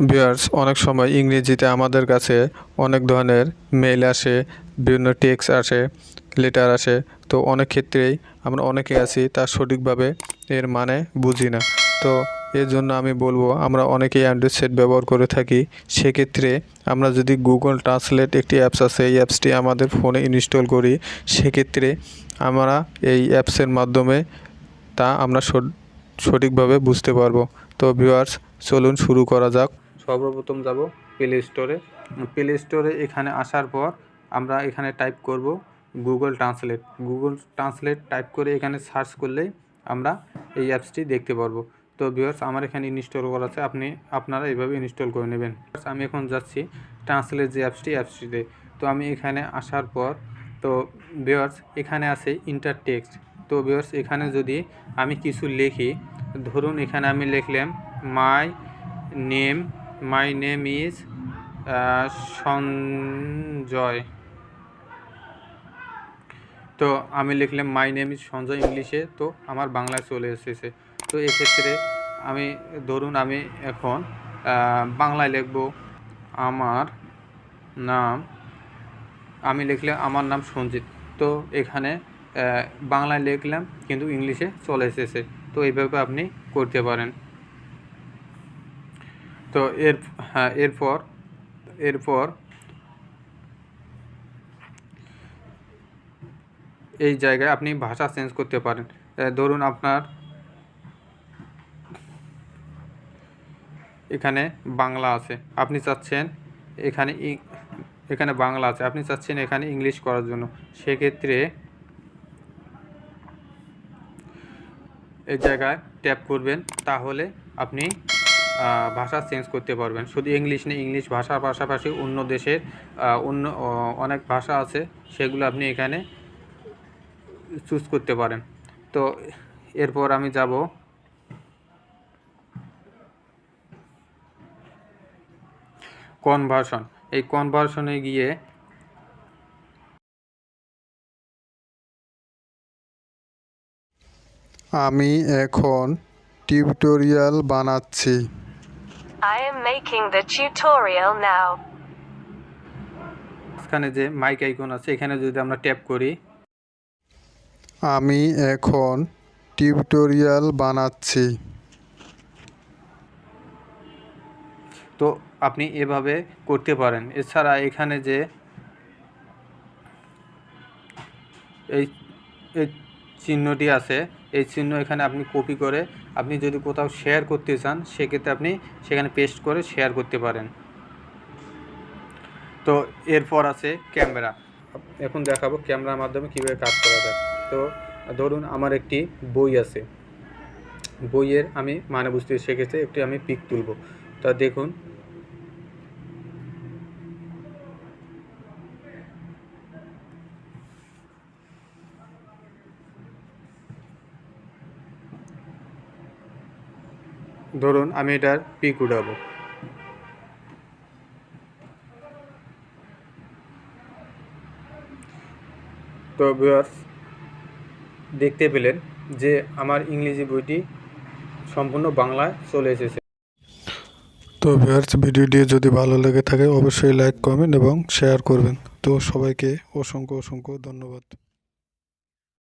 Viewers, অনেক সময় ইংরেজিতে আমাদের কাছে অনেক ধরনের মেইল আসে, বিভিন্ন টেক্সট আসে, লেটার আসে। তো অনেক ক্ষেত্রেই আমরা অনেকে আছি তার সঠিকভাবে এর মানে বুঝি না। তো এর জন্য আমি বলবো, আমরা অনেকেই অ্যান্ড্রয়েড সেট ব্যবহার করে থাকি। সেক্ষেত্রে আমরা যদি গুগল ট্রান্সলেট একটি অ্যাপস আছে, এই অ্যাপসটি আমাদের ফোনে ইনস্টল করি, সেক্ষেত্রে আমরা এই অ্যাপসের মাধ্যমে তা আমরা সঠিকভাবে বুঝতে পারবো। তো ভিউয়ার্স, চলুন শুরু করা যাক। সর্বপ্রথম যাব প্লে স্টোরে। এখানে আসার পর আমরা এখানে টাইপ করব গুগল ট্রান্সলেট টাইপ করে এখানে সার্চ করলেই আমরা এই অ্যাপসটি দেখতে পারবো। তো ভিউয়ার্স, আমার এখানে ইনস্টল করা আছে, আপনারা এইভাবে ইনস্টল করে নেবেন। আমি এখন যাচ্ছি ট্রান্সলেট যে অ্যাপসটিতে। তো আমি এখানে আসার পর, তো ভিউয়ার্স, এখানে আছে ইন্টার টেক্সট। তো ভিউয়ার্স, এখানে যদি আমি কিছু লিখি, ধরুন এখানে আমি লিখলাম মাই নেম ইজ সঞ্জয়। তো আমি লিখলাম মাই নেম ইজ সঞ্জয় ইংলিশে, তো আমার বাংলায় চলে এসেছে। তো এক্ষেত্রে আমি ধরুন আমি এখন বাংলায় লিখব আমার নাম, আমি লিখলাম আমার নাম সঞ্জিত। তো এখানে বাংলায় লিখলাম কিন্তু ইংলিশে চলে এসেছে। তো এইভাবে আপনি করতে পারেন। তো এরপর এই জায়গায় আপনি ভাষা চেঞ্জ করতে পারেন। ধরুন আপনার এখানে বাংলা আছে, আপনি চাচ্ছেন এখানে বাংলা আছে, আপনি চাচ্ছেন এখানে ইংলিশ করার জন্য। সেক্ষেত্রে এই জায়গায় ট্যাপ করবেন, তাহলে আপনি ভাষা চেঞ্জ করতে পারবেন। শুধু ইংলিশ নেই, ইংলিশ ভাষার পাশাপাশি অন্য দেশের অনেক ভাষা আছে, সেগুলো আপনি এখানে চুজ করতে পারেন। তো এরপর আমি যাব কনভার্সন। এই কনভার্সনে গিয়ে আমি এখন টিউটোরিয়াল বানাচ্ছি। I am making the tutorial now. এখানে যে মাইক আইকন আছে, এখানে যদি আমরা ট্যাপ করি, আমি এখন টিউটোরিয়াল বানাচ্ছি। তো আপনি এভাবে করতে পারেন। এছাড়া এখানে যে এই চিহ্নটি আছে, এই চিহ্ন এখানে আপনি কপি করে আপনি যদি কোথাও শেয়ার করতে চান, সেক্ষেত্রে আপনি সেখানে পেস্ট করে শেয়ার করতে পারেন। তো এরপর আছে ক্যামেরা। এখন দেখাবো ক্যামেরার মাধ্যমে কীভাবে কাজ করা যায়। তো ধরুন আমার একটি বই আছে, বইয়ের আমি মানে বুঝতে শিখেছি, একটি আমি পিক তুলব। তা দেখুন, ধরুন আমি এটার পিক উঠাবো। তো ভিউয়ার্স, দেখতে পেলেন যে আমার ইংরেজি বইটি সম্পূর্ণ বাংলায় চলে এসেছে। তো ভিউয়ার্স, ভিডিওটি যদি ভালো লেগে থাকে অবশ্যই লাইক, কমেন্ট এবং শেয়ার করবেন। তো সবাইকে অসংখ্য ধন্যবাদ।